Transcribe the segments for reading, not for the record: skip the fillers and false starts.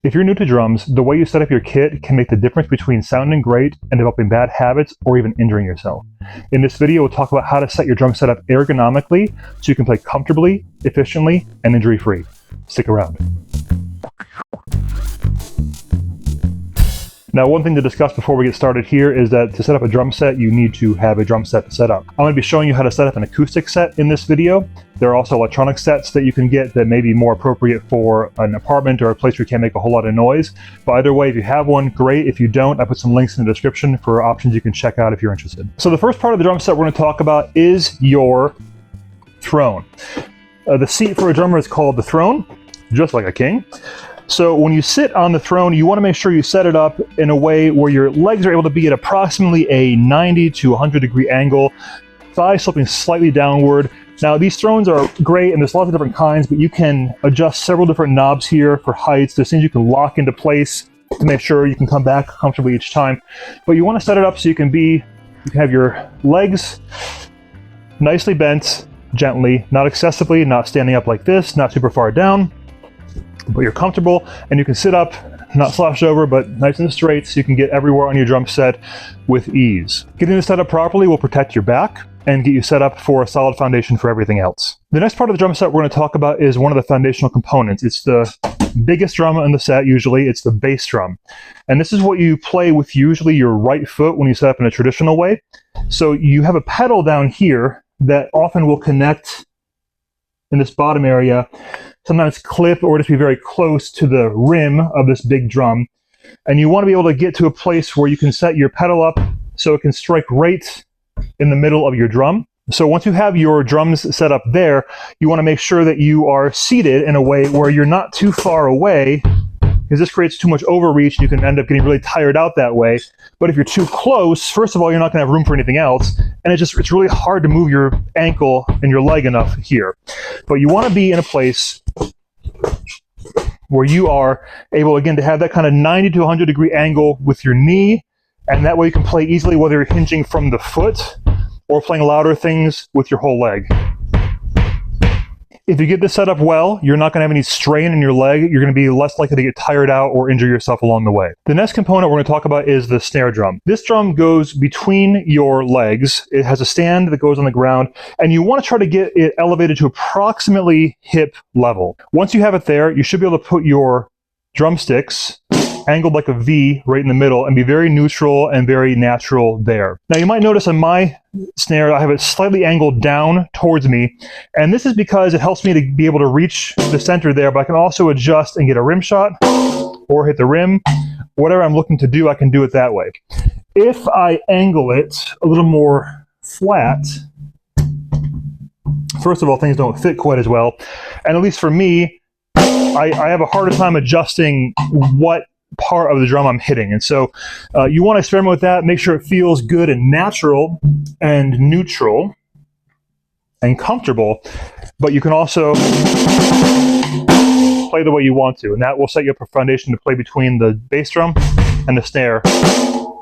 If you're new to drums, the way you set up your kit can make the difference between sounding great and developing bad habits or even injuring yourself. In this video, we'll talk about how to set your drum setup ergonomically so you can play comfortably, efficiently, and injury-free. Stick around. Now, one thing to discuss before we get started here is that to set up a drum set, you need to have a drum set to set up. I'm going to be showing you how to set up an acoustic set in this video. There are also electronic sets that you can get that may be more appropriate for an apartment or a place where you can't make a whole lot of noise. But either way, if you have one, great. If you don't, I put some links in the description for options you can check out if you're interested. So the first part of the drum set we're going to talk about is your throne. The seat for a drummer is called the throne, just like a king. So when you sit on the throne, you want to make sure you set it up in a way where your legs are able to be at approximately a 90 to 100 degree angle, thighs sloping slightly downward. Now these thrones are great and there's lots of different kinds, but you can adjust several different knobs here for heights. There's things you can lock into place to make sure you can come back comfortably each time. But you want to set it up so you can have your legs nicely bent gently, not excessively, not standing up like this, not super far down. But you're comfortable and you can sit up, not slouched over, but nice and straight so you can get everywhere on your drum set with ease. Getting this set up properly will protect your back and get you set up for a solid foundation for everything else. The next part of the drum set we're going to talk about is one of the foundational components. It's the biggest drum in the set usually, it's the bass drum. And this is what you play with usually your right foot when you set up in a traditional way. So you have a pedal down here that often will connect in this bottom area, sometimes clip or just be very close to the rim of this big drum. And you want to be able to get to a place where you can set your pedal up so it can strike right in the middle of your drum. So once you have your drums set up there, you want to make sure that you are seated in a way where you're not too far away, because this creates too much overreach and you can end up getting really tired out that way. But if you're too close, first of all, you're not going to have room for anything else, and it's really hard to move your ankle and your leg enough here. But you want to be in a place where you are able, again, to have that kind of 90 to 100 degree angle with your knee, and that way you can play easily whether you're hinging from the foot or playing louder things with your whole leg. If you get this set up well, you're not going to have any strain in your leg. You're going to be less likely to get tired out or injure yourself along the way. The next component we're going to talk about is the snare drum. This drum goes between your legs. It has a stand that goes on the ground, and you want to try to get it elevated to approximately hip level. Once you have it there, you should be able to put your drumsticks angled like a V right in the middle and be very neutral and very natural there. Now you might notice on my snare I have it slightly angled down towards me, and this is because it helps me to be able to reach the center there, but I can also adjust and get a rim shot or hit the rim. Whatever I'm looking to do, I can do it that way. If I angle it a little more flat, first of all, things don't fit quite as well, and at least for me, I have a harder time adjusting what part of the drum I'm hitting. And so you want to experiment with that, make sure it feels good and natural and neutral and comfortable, but you can also play the way you want to, and that will set you up a foundation to play between the bass drum and the snare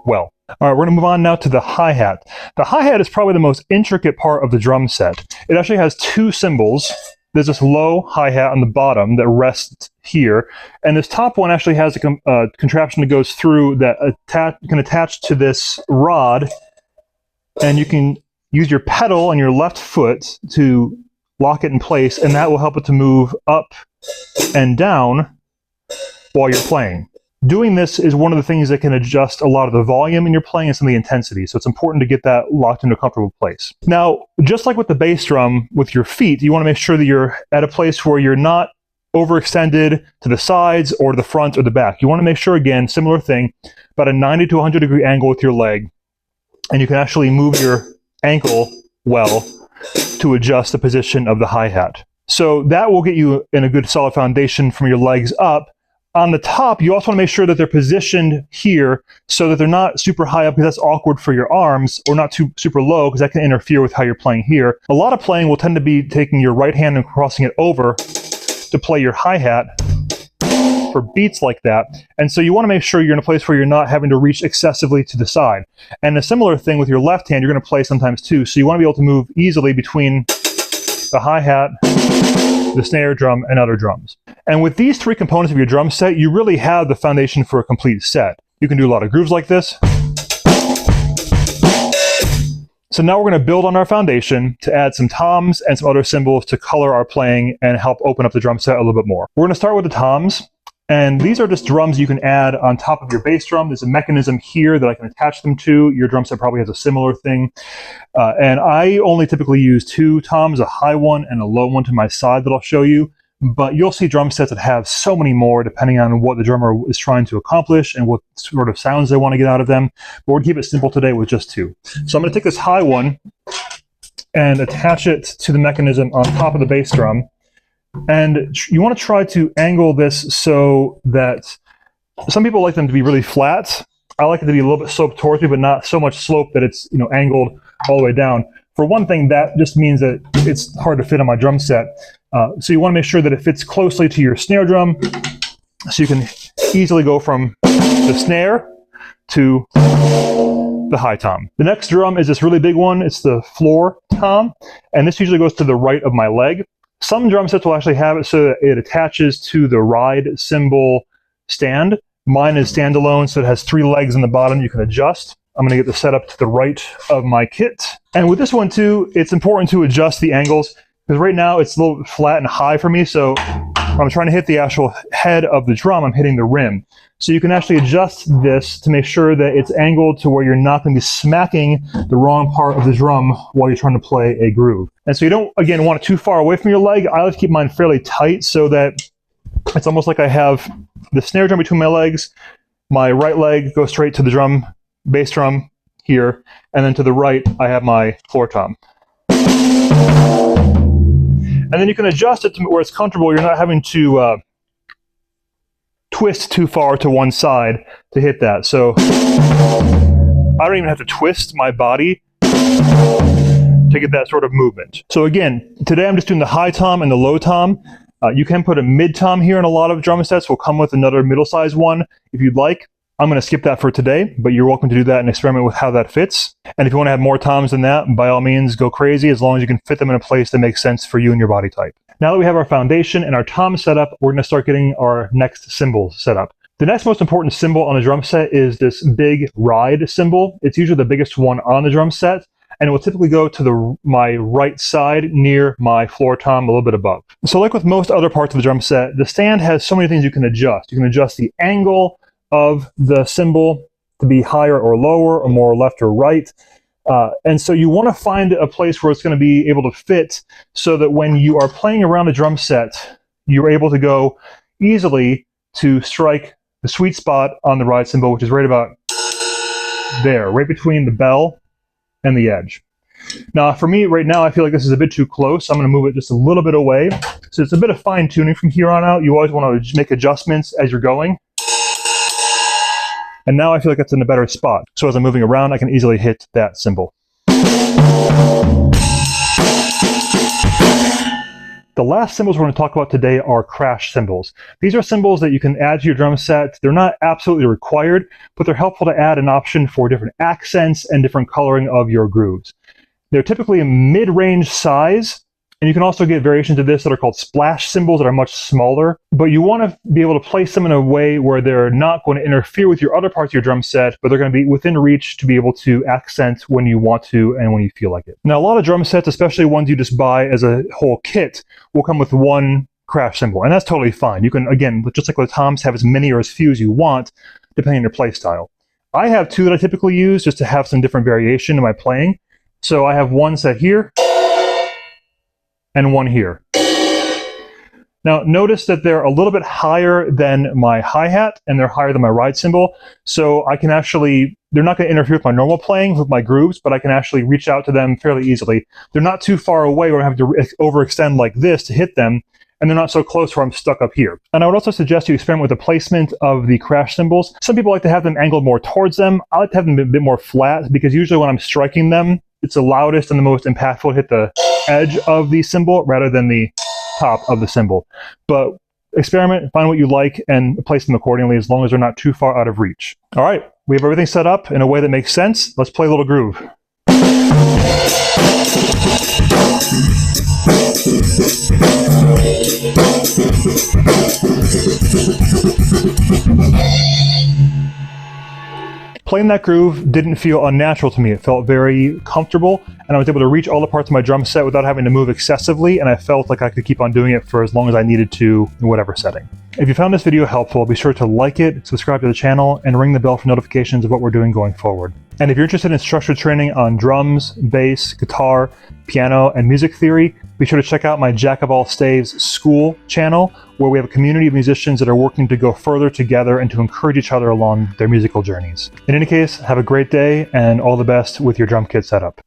well. All right, we're going to move on now to the hi-hat. The hi-hat is probably the most intricate part of the drum set. It actually has two cymbals. There's this low hi-hat on the bottom that rests here, and this top one actually has a contraption that goes through that can attach to this rod, and you can use your pedal on your left foot to lock it in place, and that will help it to move up and down while you're playing. Doing this is one of the things that can adjust a lot of the volume in your playing and some of the intensity, so it's important to get that locked into a comfortable place. Now, just like with the bass drum, with your feet, you want to make sure that you're at a place where you're not overextended to the sides or to the front or the back. You want to make sure, again, similar thing, about a 90 to 100 degree angle with your leg, and you can actually move your ankle well to adjust the position of the hi-hat. So that will get you in a good solid foundation from your legs up. On the top, you also want to make sure that they're positioned here so that they're not super high up, because that's awkward for your arms, or not too super low because that can interfere with how you're playing here. A lot of playing will tend to be taking your right hand and crossing it over to play your hi-hat for beats like that. And so you want to make sure you're in a place where you're not having to reach excessively to the side. And a similar thing with your left hand, you're going to play sometimes too. So you want to be able to move easily between the hi-hat the snare drum, and other drums. And with these three components of your drum set, you really have the foundation for a complete set. You can do a lot of grooves like this. So now we're going to build on our foundation to add some toms and some other cymbals to color our playing and help open up the drum set a little bit more. We're going to start with the toms. And these are just drums you can add on top of your bass drum. There's a mechanism here that I can attach them to. Your drum set probably has a similar thing. And I only typically use two toms, a high one and a low one to my side that I'll show you. But you'll see drum sets that have so many more depending on what the drummer is trying to accomplish and what sort of sounds they want to get out of them. But we're going to keep it simple today with just two. So I'm going to take this high one and attach it to the mechanism on top of the bass drum. And you want to try to angle this so that some people like them to be really flat. I like it to be a little bit sloped towards me, but not so much slope that it's, you know, angled all the way down. For one thing, that just means that it's hard to fit on my drum set. So you want to make sure that it fits closely to your snare drum, so you can easily go from the snare to the high tom. The next drum is this really big one. It's the floor tom, and this usually goes to the right of my leg. Some drum sets will actually have it so that it attaches to the ride cymbal stand. Mine is standalone, so it has three legs in the bottom you can adjust. I'm going to get the setup to the right of my kit. And with this one too, it's important to adjust the angles, because right now it's a little flat and high for me, so when I'm trying to hit the actual head of the drum, I'm hitting the rim. So you can actually adjust this to make sure that it's angled to where you're not going to be smacking the wrong part of the drum while you're trying to play a groove. And so you don't, again, want it too far away from your leg. I like to keep mine fairly tight so that it's almost like I have the snare drum between my legs. My right leg goes straight to the drum, bass drum here, and then to the right, I have my floor tom. And then you can adjust it to where it's comfortable. You're not having to twist too far to one side to hit that. So I don't even have to twist my body to get that sort of movement. So again, today I'm just doing the high tom and the low tom. You can put a mid tom here in a lot of drum sets. We'll come with another middle-sized one if you'd like. I'm going to skip that for today, but you're welcome to do that and experiment with how that fits. And if you want to have more toms than that, by all means, go crazy, as long as you can fit them in a place that makes sense for you and your body type. Now that we have our foundation and our tom set up, we're going to start getting our next cymbal set up. The next most important cymbal on a drum set is this big ride cymbal. It's usually the biggest one on the drum set, and it will typically go to my right side near my floor tom, a little bit above. So like with most other parts of the drum set, the stand has so many things you can adjust. You can adjust the angle of the cymbal to be higher or lower, or more left or right. And so you want to find a place where it's going to be able to fit, so that when you are playing around a drum set, you're able to go easily to strike the sweet spot on the ride cymbal, which is right about there, right between the bell and the edge. Now for me right now, I feel like this is a bit too close. I'm going to move it just a little bit away. So it's a bit of fine tuning from here on out. You always want to make adjustments as you're going. And now I feel like it's in a better spot. So as I'm moving around, I can easily hit that cymbal. The last cymbals we're going to talk about today are crash cymbals. These are cymbals that you can add to your drum set. They're not absolutely required, but they're helpful to add an option for different accents and different coloring of your grooves. They're typically a mid-range size, and you can also get variations of this that are called splash cymbals that are much smaller, but you want to be able to place them in a way where they're not going to interfere with your other parts of your drum set, but they're going to be within reach to be able to accent when you want to and when you feel like it. Now, a lot of drum sets, especially ones you just buy as a whole kit, will come with one crash cymbal, and that's totally fine. You can, again, just like with toms, have as many or as few as you want, depending on your play style. I have two that I typically use just to have some different variation in my playing. So I have one set here, and one here. Now notice that they're a little bit higher than my hi-hat, and they're higher than my ride cymbal, so I can actually, they're not going to interfere with my normal playing with my grooves, but I can actually reach out to them fairly easily. They're not too far away where I have to overextend like this to hit them, and they're not so close where I'm stuck up here. And I would also suggest you experiment with the placement of the crash cymbals. Some people like to have them angled more towards them. I like to have them a bit more flat, because usually when I'm striking them, it's the loudest and the most impactful to hit the edge of the cymbal rather than the top of the cymbal. But experiment, find what you like, and place them accordingly, as long as they're not too far out of reach. All right, we have everything set up in a way that makes sense. Let's play a little groove. Playing that groove didn't feel unnatural to me. It felt very comfortable, and I was able to reach all the parts of my drum set without having to move excessively, and I felt like I could keep on doing it for as long as I needed to in whatever setting. If you found this video helpful, be sure to like it, subscribe to the channel, and ring the bell for notifications of what we're doing going forward. And if you're interested in structured training on drums, bass, guitar, piano, and music theory, be sure to check out my Jack of All Staves School channel, where we have a community of musicians that are working to go further together and to encourage each other along their musical journeys. In any case, have a great day and all the best with your drum kit setup.